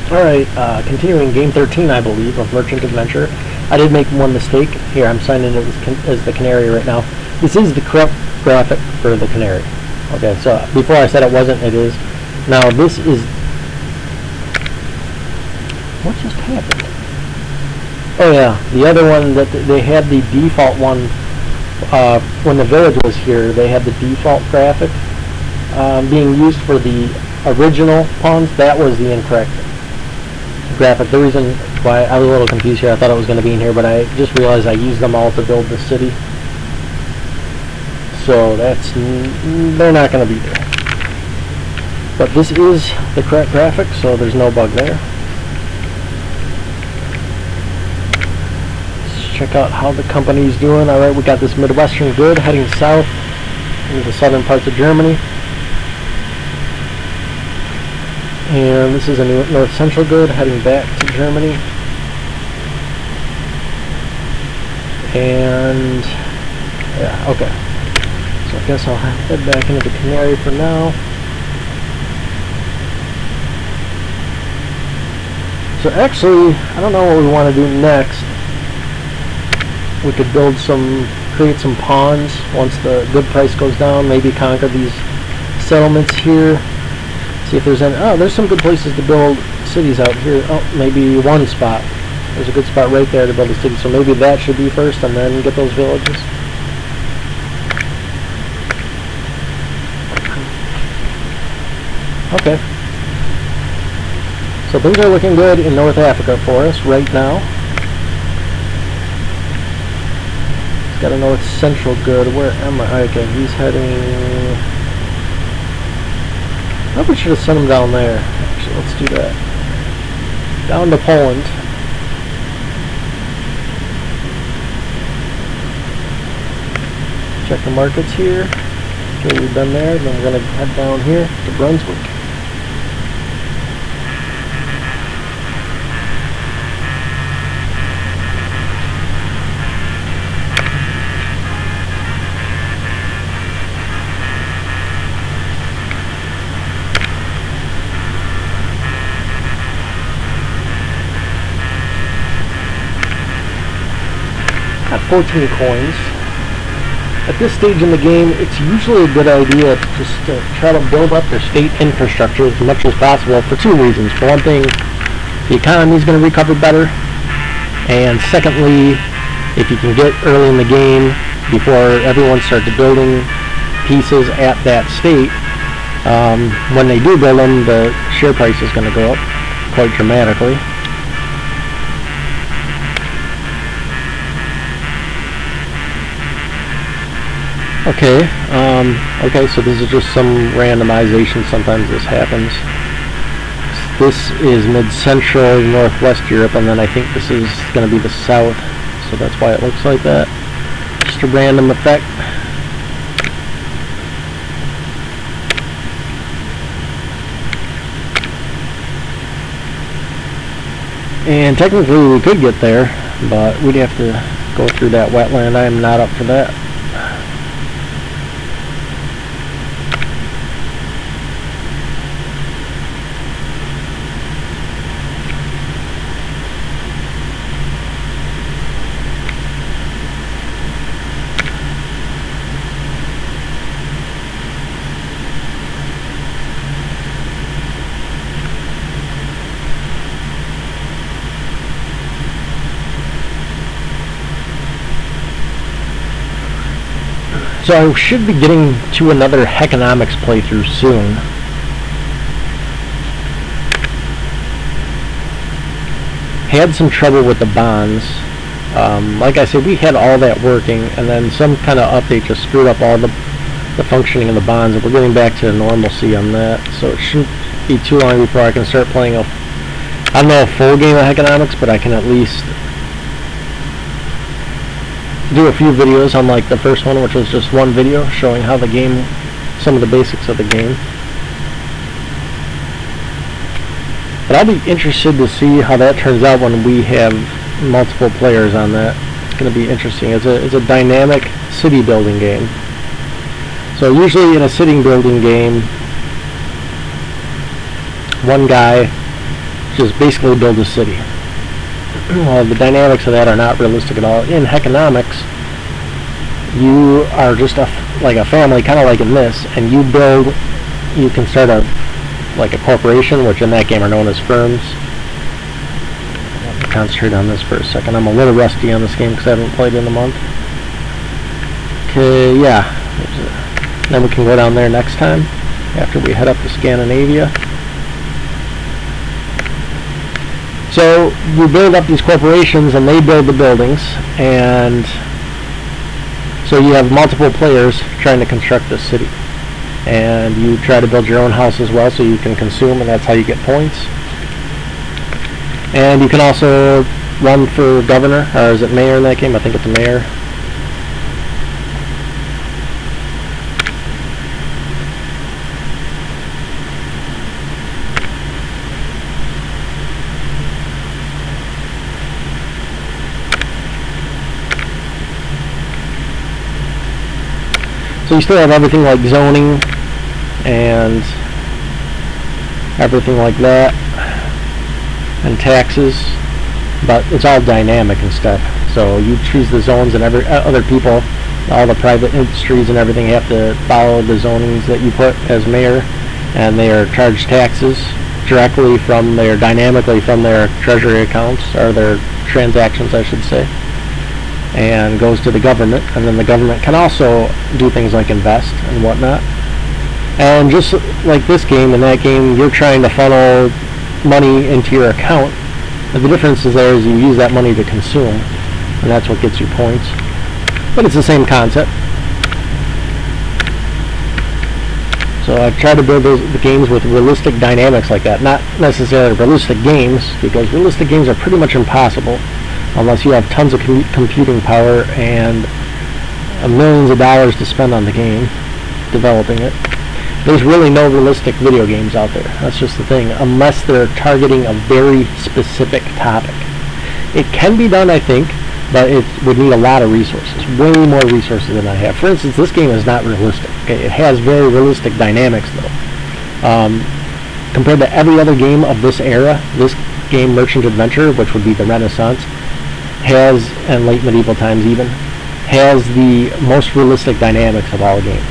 Alright, continuing game 13, I believe, of Merchant Adventure. I did make one mistake. Here, I'm signing it as the Canary right now. This is the correct graphic for the Canary. Okay, so before I said it wasn't, it is. Now, this is... What just happened? Oh yeah, the other one, that they had the default one, when the village was here, they had the default graphic being used for the original pawns. That was the incorrect graphic. The reason why I was a little confused here, I thought it was going to be in here, but I just realized I used them all to build the city. So they're not going to be there. But this is the correct graphic, so there's no bug there. Let's check out how the company's doing. Alright, we got this Midwestern good heading south into the southern parts of Germany. And this is a North Central good heading back to Germany. And yeah, okay. So I guess I'll head back into the Canary for now. So actually, I don't know what we want to do next. We could create some pawns once the good price goes down. Maybe conquer these settlements here. See if there's any. Oh, there's some good places to build cities out here. Oh, maybe one spot. There's a good spot right there to build a city. So maybe that should be first, and then get those villages. Okay. So things are looking good in North Africa for us right now. He's got a North Central good. Where am I? Okay, he's heading... I probably should have sent him down there. Actually, let's do that. Down to Poland. Check the markets here. Okay, we've been there. Then we're going to head down here to Brunswick. Got 14 coins. At this stage in the game, it's usually a good idea to just try to build up their state infrastructure as much as possible for two reasons. For one thing, the economy is going to recover better, and secondly, if you can get early in the game before everyone starts building pieces at that state, when they do build them, the share price is going to go up quite dramatically. Okay, okay, so this is just some randomization. Sometimes this happens. This is mid-central, northwest Europe, and then I think this is going to be the south, so that's why it looks like that. Just a random effect. And technically we could get there, but we'd have to go through that wetland. I am not up for that. So I should be getting to another economics playthrough soon. Had some trouble with the bonds. Like I said, we had all that working, and then some kind of update just screwed up all the functioning of the bonds, and we're getting back to normalcy on that. So it shouldn't be too long before I can start playing I don't know, a full game of economics, but I can at least do a few videos, unlike the first one, which was just one video showing how the game, some of the basics of the game. But I'll be interested to see how that turns out when we have multiple players on that. It's going to be interesting. It's a dynamic city building game. So usually in a city building game, one guy just basically build a city. The dynamics of that are not realistic at all. In economics, you are just like a family, kind of like in this, and you can start a corporation, which in that game are known as firms. Let me concentrate on this for a second. I'm a little rusty on this game because I haven't played in a month. Okay, yeah. Then we can go down there next time after we head up to Scandinavia. So you build up these corporations and they build the buildings, and so you have multiple players trying to construct this city. And you try to build your own house as well so you can consume, and that's how you get points. And you can also run for governor, or is it mayor in that game? I think it's a mayor. So you still have everything like zoning and everything like that, and taxes, but it's all dynamic and stuff. So you choose the zones, and other people, all the private industries and everything have to follow the zonings that you put as mayor, and they are charged taxes dynamically from their treasury accounts, or their transactions, I should say, and goes to the government, and then the government can also do things like invest and whatnot. And just like this game, in that game, you're trying to funnel money into your account. And the difference is you use that money to consume, and that's what gets you points. But it's the same concept. So I've tried to build the games with realistic dynamics like that. Not necessarily realistic games, because realistic games are pretty much impossible unless you have tons of computing power and millions of dollars to spend on the game, developing it. There's really no realistic video games out there. That's just the thing, unless they're targeting a very specific topic. It can be done, I think, but it would need a lot of resources, way more resources than I have. For instance, this game is not realistic. Okay, it has very realistic dynamics, though. Compared to every other game of this era, this game, Merchant Adventure, which would be the Renaissance, has, and late medieval times even, has the most realistic dynamics of all games.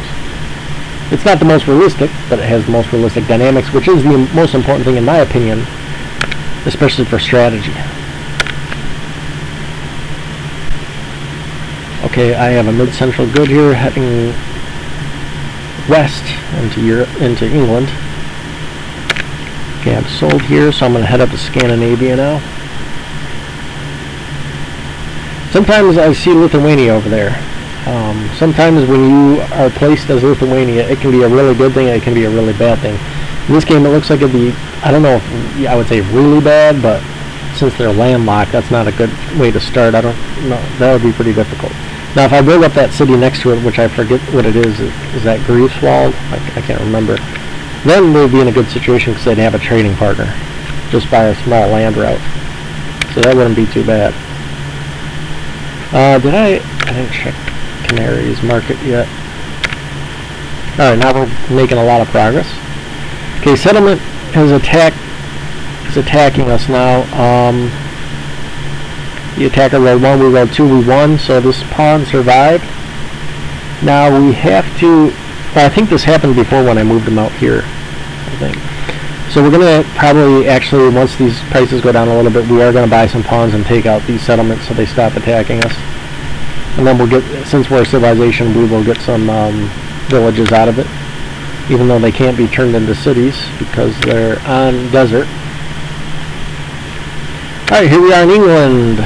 It's not the most realistic, but it has the most realistic dynamics, which is the most important thing in my opinion, especially for strategy. Okay, I have a mid-central good here heading west into England. Okay, I'm sold here, so I'm going to head up to Scandinavia now. Sometimes I see Lithuania over there. Sometimes when you are placed as Lithuania, it can be a really good thing and it can be a really bad thing. In this game, it looks like it'd be, I don't know if I would say really bad, but since they're landlocked, that's not a good way to start. I don't know. That would be pretty difficult. Now, if I build up that city next to it, which I forget what it is that Greifswald? I can't remember. Then they'd be in a good situation because they'd have a trading partner just by a small land route. So that wouldn't be too bad. I didn't check Canary's market yet. Alright, now we're making a lot of progress. Okay, settlement is attacking us now. The attacker rolled 1, we rolled 2, we won, so this pawn survived. Now we have to, well, I think this happened before when I moved them out here, I think. So we're going to probably actually, once these prices go down a little bit, we are going to buy some pawns and take out these settlements so they stop attacking us. And then we'll get, since we're a civilization, we will get some villages out of it, even though they can't be turned into cities because they're on desert. Alright, here we are in England.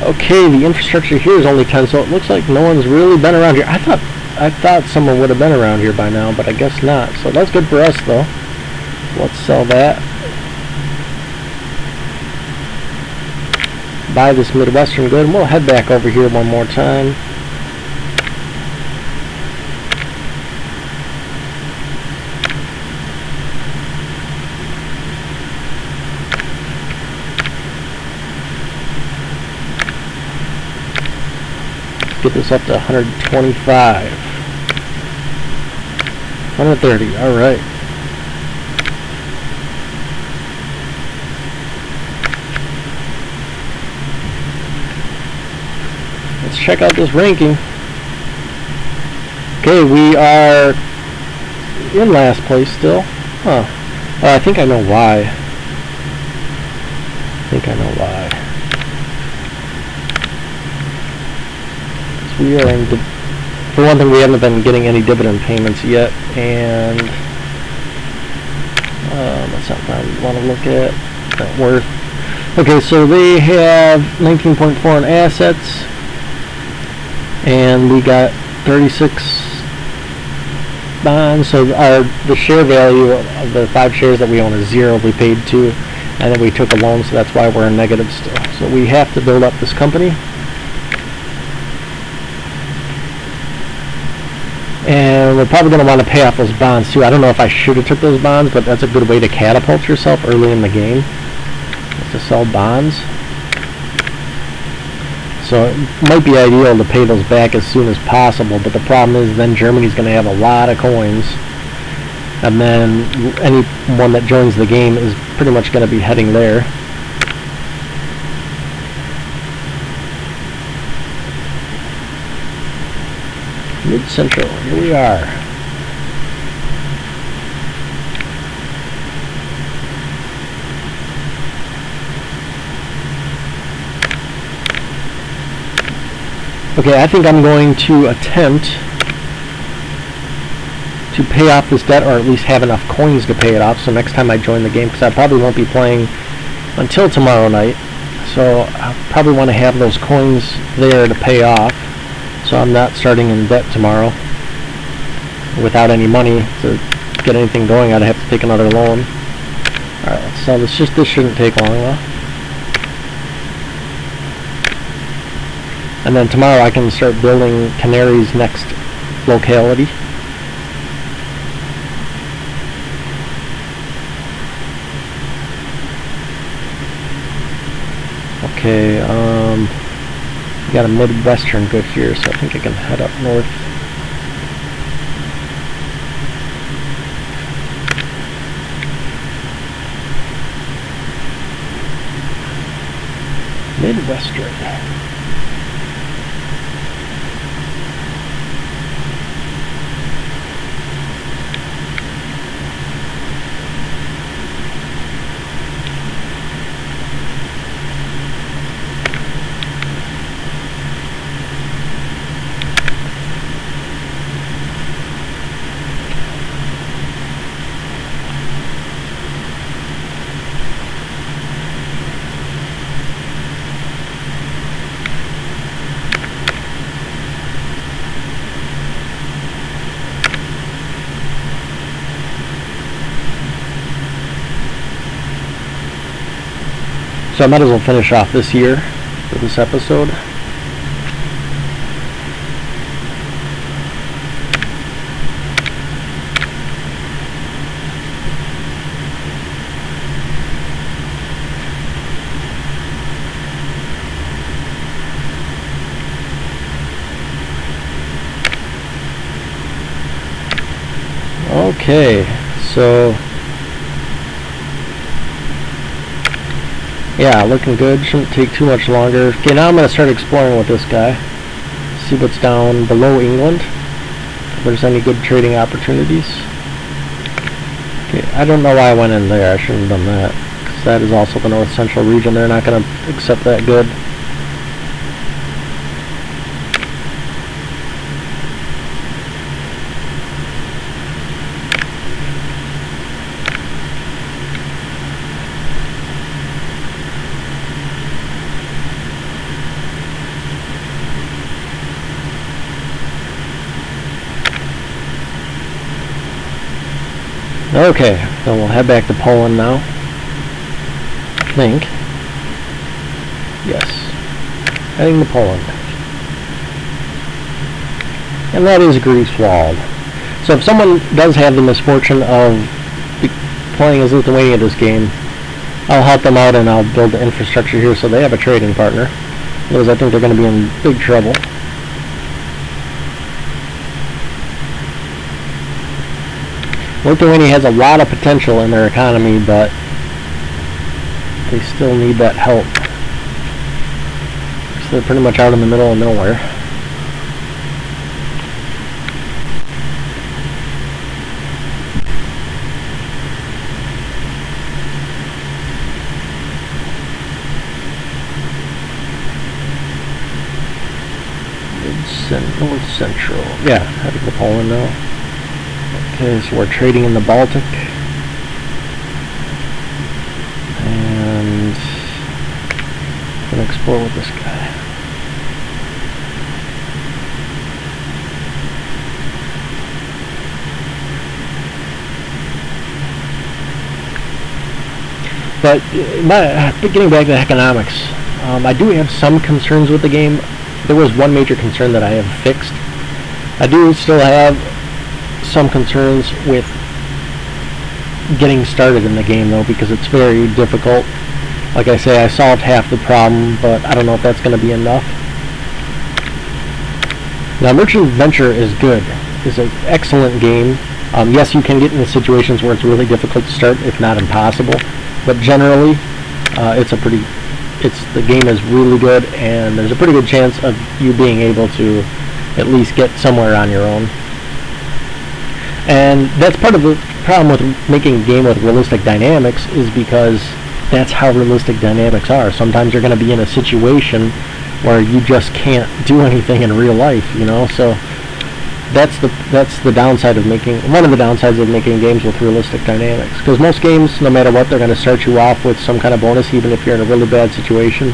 Okay, the infrastructure here is only 10, so it looks like no one's really been around here. I thought someone would have been around here by now, but I guess not. So that's good for us, though. Let's sell that. Buy this Midwestern good, and we'll head back over here one more time. Get this up to 125. 130, alright. check out this ranking. Okay, we are in last place still. Huh. I think I know why. We are in, for one thing, we haven't been getting any dividend payments yet, and that's not what I want to look at. Net worth. Okay, so they have 19.4 in assets, and we got 36 bonds. So the share value of the 5 shares that we own is 0. We paid 2, and then we took a loan, so that's why we're in negative still. So we have to build up this company. And we're probably going to want to pay off those bonds too. I don't know if I should have took those bonds, but that's a good way to catapult yourself early in the game, is to sell bonds. So it might be ideal to pay those back as soon as possible, but the problem is then Germany's going to have a lot of coins, and then anyone that joins the game is pretty much going to be heading there. Mid-Central, here we are. Okay, I think I'm going to attempt to pay off this debt, or at least have enough coins to pay it off, so next time I join the game, because I probably won't be playing until tomorrow night, so I probably want to have those coins there to pay off, so I'm not starting in debt tomorrow without any money to get anything going. I'd have to take another loan. Alright, let's sell this. This shouldn't take long though. And then tomorrow I can start building Canary's next locality. Okay, got a Midwestern good here, so I think I can head up north. Midwestern. So I might as well finish off this year for this episode. Okay, so yeah, looking good. Shouldn't take too much longer. Okay, now I'm going to start exploring with this guy. See what's down below England. If there's any good trading opportunities. Okay, I don't know why I went in there. I shouldn't have done that, because that is also the North Central region. They're not going to accept that good. Okay, then we'll head back to Poland now. I think. Yes. Heading to Poland. And that is Greifswald. So if someone does have the misfortune of playing as Lithuania this game, I'll help them out and I'll build the infrastructure here so they have a trading partner. Otherwise I think they're going to be in big trouble. Lithuania has a lot of potential in their economy, but they still need that help. So they're pretty much out in the middle of nowhere. North Central. Yeah, heading to Poland now. Okay, so we're trading in the Baltic. And I'm gonna explore with this guy. But getting back to economics, I do have some concerns with the game. There was one major concern that I have fixed. I do still have some concerns with getting started in the game though, because it's very difficult. Like I say, I solved half the problem, but I don't know if that's going to be enough. Now, Merchant Adventure is good. It's an excellent game. Yes, you can get into situations where it's really difficult to start, if not impossible. But generally, the game is really good, and there's a pretty good chance of you being able to at least get somewhere on your own. And that's part of the problem with making a game with realistic dynamics, is because that's how realistic dynamics are. Sometimes you're going to be in a situation where you just can't do anything in real life, you know. So that's the downside of one of the downsides of making games with realistic dynamics. Because most games, no matter what, they're going to start you off with some kind of bonus, even if you're in a really bad situation.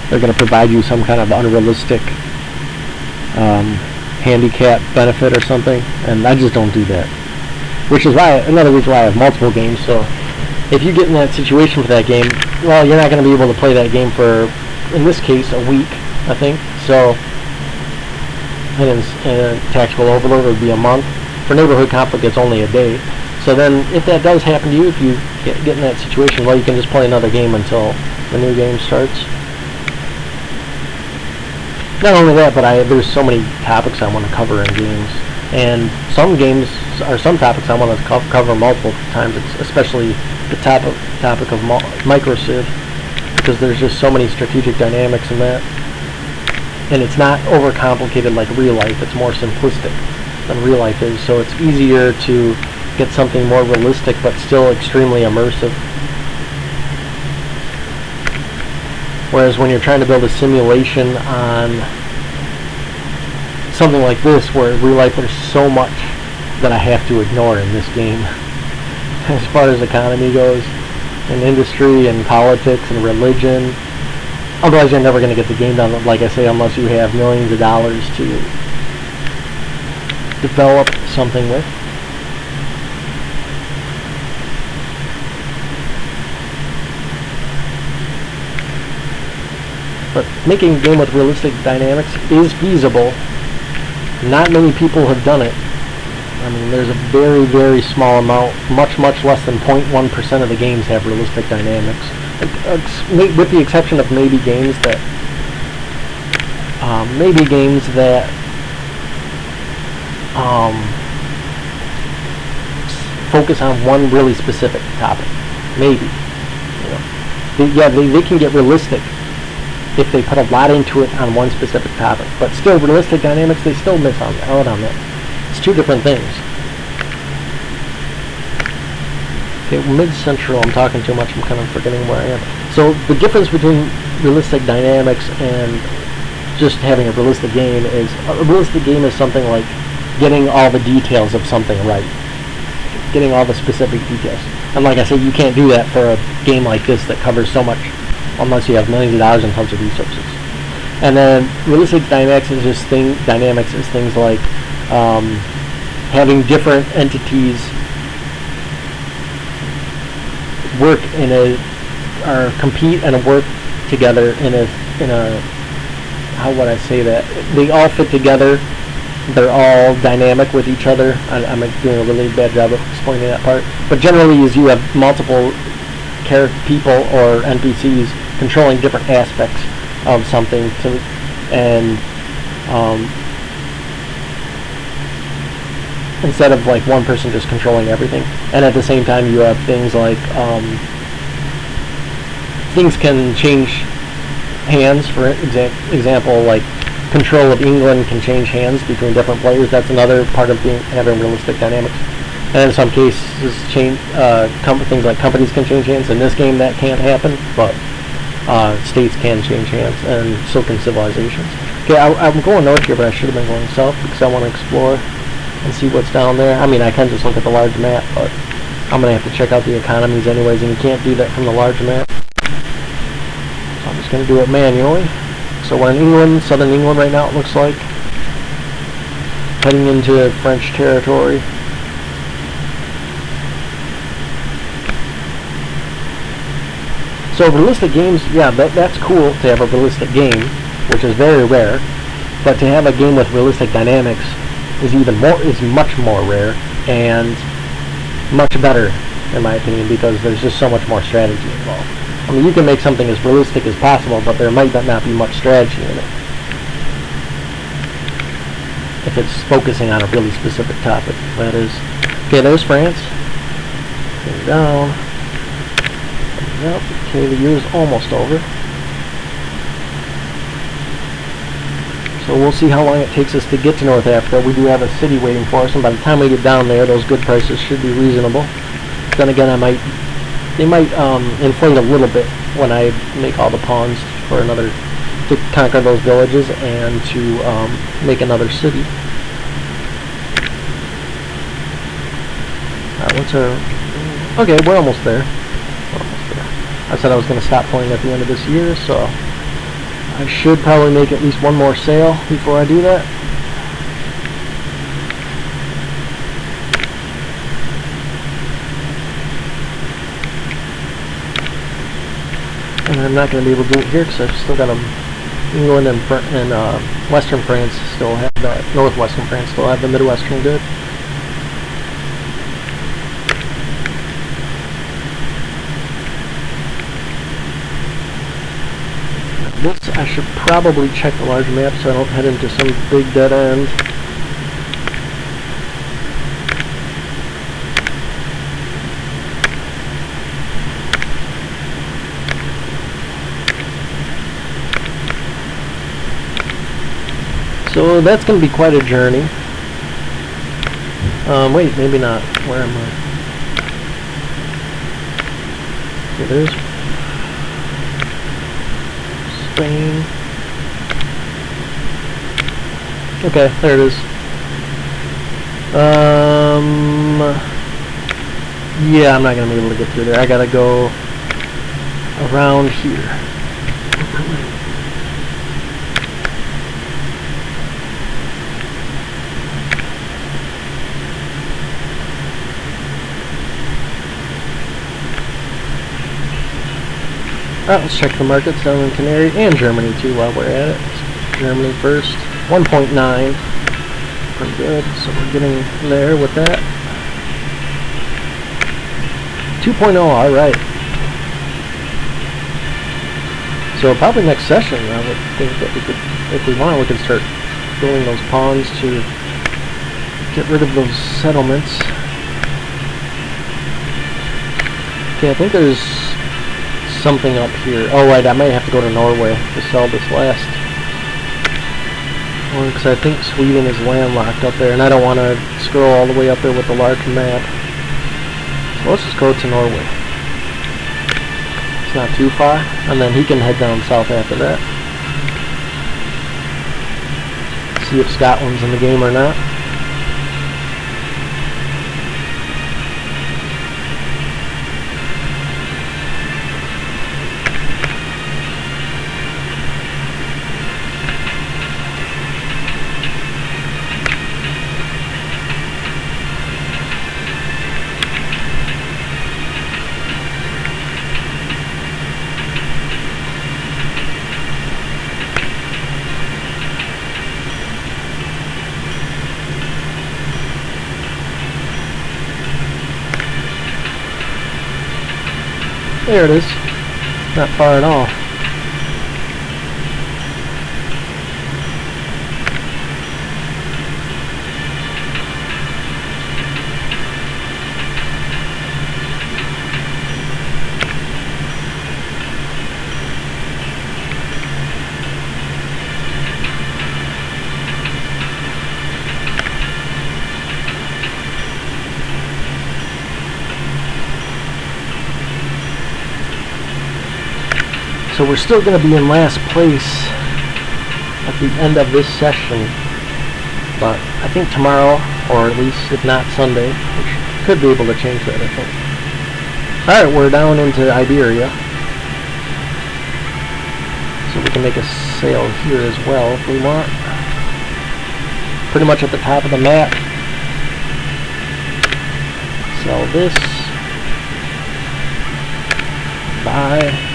They're going to provide you some kind of unrealistic handicap benefit or something, and I just don't do that. Which is another reason why I have multiple games. So if you get in that situation for that game, well, you're not going to be able to play that game for, in this case, a week, I think. So, and in Tactical Overlord it would be a month. For Neighborhood Conflict, it's only a day. So then, if that does happen to you, if you get in that situation, well, you can just play another game until the new game starts. Not only that, but there's so many topics I want to cover in games. And some games, or some topics I want to cover multiple times, especially the topic of micro-civ, because there's just so many strategic dynamics in that. And it's not overcomplicated like real life, it's more simplistic than real life is, so it's easier to get something more realistic but still extremely immersive. Whereas when you're trying to build a simulation on something like this, where in real life there's so much that I have to ignore in this game, as far as economy goes, and industry and politics and religion. Otherwise you're never going to get the game done, like I say, unless you have millions of dollars to develop something with. But making a game with realistic dynamics is feasible. Not many people have done it. I mean, there's a very, very small amount, much less than 0.1% of the games have realistic dynamics. With the exception of maybe games that focus on one really specific topic. Maybe. You know. They can get realistic if they put a lot into it on one specific topic. But still, realistic dynamics, they still miss out on that. It's two different things. Okay, mid-central, I'm talking too much, I'm kind of forgetting where I am. So the difference between realistic dynamics and just having a realistic game is, a realistic game is something like getting all the details of something right. Getting all the specific details. And like I said, you can't do that for a game like this that covers so much, unless you have millions of dollars and tons of resources. And then realistic dynamics is things like having different entities work or compete and work together in a how would I say that? They all fit together. They're all dynamic with each other. I'm doing a really bad job of explaining that part. But generally, is you have multiple people or NPCs controlling different aspects of something instead of like one person just controlling everything. And at the same time, you have things like things can change hands. For example, like control of England can change hands between different players. That's another part of having realistic dynamics. And in some cases, things like companies can change hands. In this game, that can't happen, but states can change hands, and so can civilizations. Okay, I'm going north here, but I should have been going south because I want to explore and see what's down there. I mean, I can just look at the large map, but I'm going to have to check out the economies anyways, and you can't do that from the large map. So I'm just going to do it manually. So we're in England, southern England right now, it looks like. Heading into French territory. So realistic games, yeah, that's cool to have a realistic game, which is very rare. But to have a game with realistic dynamics is much more rare and much better, in my opinion, because there's just so much more strategy involved. I mean, you can make something as realistic as possible, but there might not be much strategy in it if it's focusing on a really specific topic. That is, okay, there's France. Going down. Up. Okay, the year's almost over. So we'll see how long it takes us to get to North Africa. We do have a city waiting for us, and by the time we get down there, those good prices should be reasonable. Then again, they might inflate a little bit when I make all the pawns for to conquer those villages and to make another city. Okay, we're almost there. I said I was going to stop playing at the end of this year, so I should probably make at least one more sale before I do that. And I'm not going to be able to do it here because I've still got England and Western France still have that. Northwestern France still have the Midwestern good. This, I should probably check the large map so I don't head into some big dead end. So that's going to be quite a journey. Wait, maybe not. Where am I? Okay, there's Spain. Okay, there it is. Yeah, I'm not gonna be able to get through there. I gotta go around here. Alright, let's check the markets down in Canary and Germany too while we're at it. Germany first. 1.9. Pretty good. So we're getting there with that. 2.0, alright. So probably next session I would think that we could, if we want, we could start building those pawns to get rid of those settlements. Okay, I think there's something up here. Oh right, I might have to go to Norway to sell this last one because I think Sweden is landlocked up there and I don't want to scroll all the way up there with the large map. So let's just go to Norway. It's not too far, and then he can head down south after that. See if Scotland's in the game or not. There it is. Not far at all. So we're still going to be in last place at at the end of this session, but I think tomorrow, or at least if not Sunday, which could be able to change that, I think. Alright, we're down into Iberia, so we can make a sale here as well if we want. Pretty much at the top of the map. Sell this. Buy.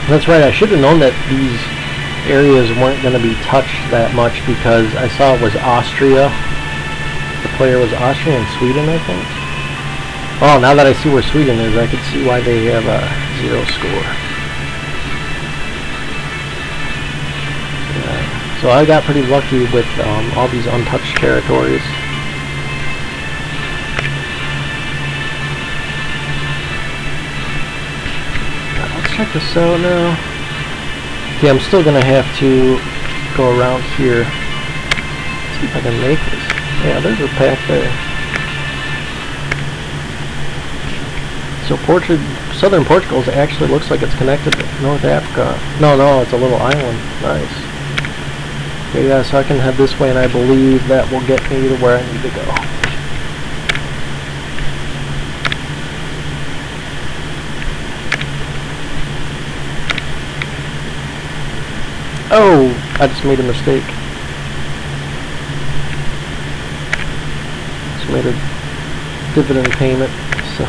That's right, I should have known that these areas weren't going to be touched that much because I saw it was Austria. The player was Austria and Sweden, I think. Oh, now that I see where Sweden is, I can see why they have a 0 score. Yeah. So I got pretty lucky with all these untouched territories. Check this out now. Okay, I'm still gonna have to go around here. See if I can make this. Yeah, there's a path there. So southern Portugal actually looks like it's connected to North Africa. No, it's a little island. Nice. Okay, yeah, so I can head this way, and I believe that will get me to where I need to go. Oh, I just made a mistake. Just made a dividend payment, so.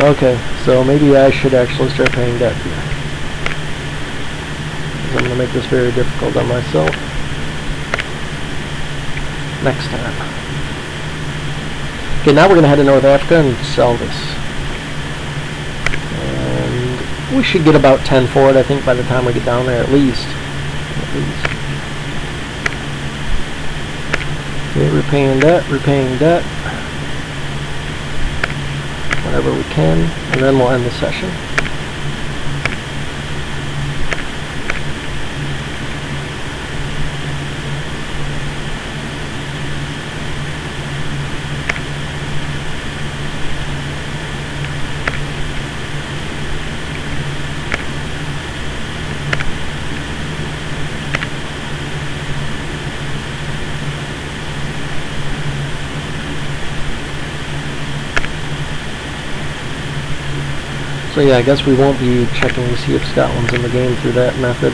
Okay, so maybe I should actually start paying debt here. Because I'm going to make this very difficult on myself. Next time. Okay, now we're going to head to North Africa and sell this. We should get about 10 for it, I think, by the time we get down there, at least. Okay, repaying debt. Whenever we can, and then we'll end the session. So yeah, I guess we won't be checking to see if Scotland's in the game through that method.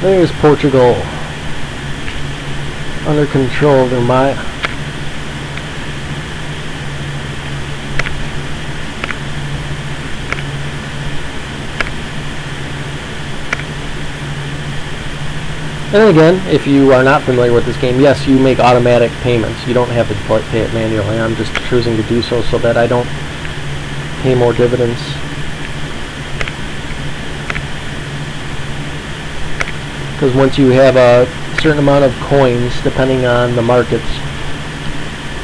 There's Portugal under control. They're And again, if you are not familiar with this game, yes, you make automatic payments. You don't have to pay it manually. I'm just choosing to do so that I don't pay more dividends. Because once you have a certain amount of coins, depending on the markets,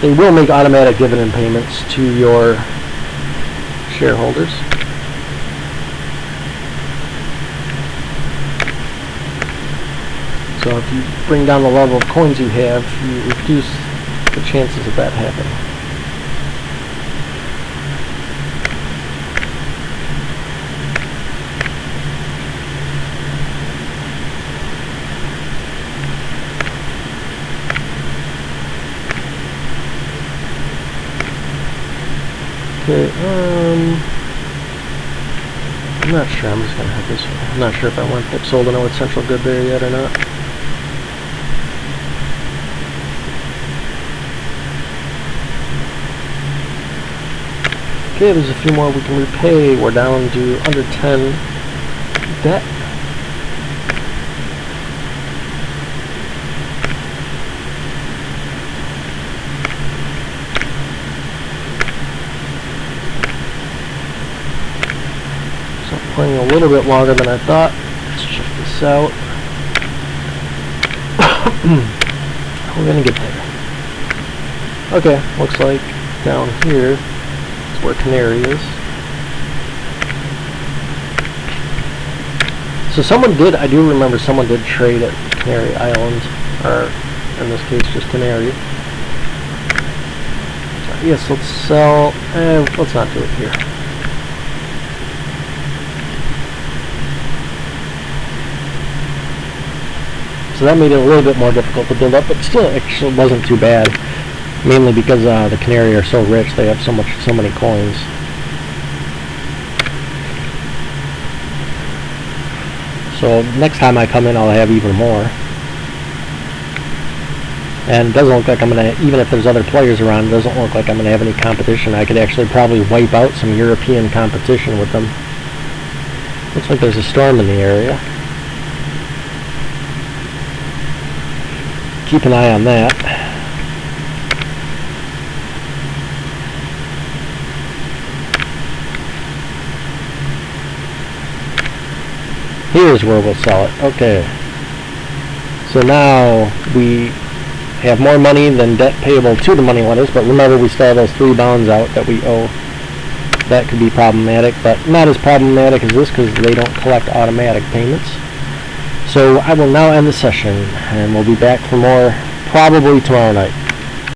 they will make automatic dividend payments to your shareholders. So if you bring down the level of coins you have, you reduce the chances of that happening. Okay, I'm not sure. I'm just going to head this way. I'm not sure if I want that sold to know it's central good there yet or not. Okay, there's a few more we can repay. We're down to under 10 debt. playing a little bit longer than I thought. Let's check this out. We're gonna get there. Okay, looks like down here is where Canary is. So I do remember someone did trade at Canary Island, or in this case just Canary. So yes, let's sell, let's not do it here. So that made it a little bit more difficult to build up, but still actually wasn't too bad. Mainly because the Canary are so rich, they have so many coins. So next time I come in, I'll have even more. And it doesn't look like I'm gonna, even if there's other players around, it doesn't look like I'm gonna have any competition. I could actually probably wipe out some European competition with them. Looks like there's a storm in the area. Keep an eye on that. Here's where we'll sell it. Okay. So now we have more money than debt payable to the moneylenders, but remember we still have those 3 bonds out that we owe. That could be problematic, but not as problematic as this because they don't collect automatic payments. So I will now end the session, and we'll be back for more probably tomorrow night.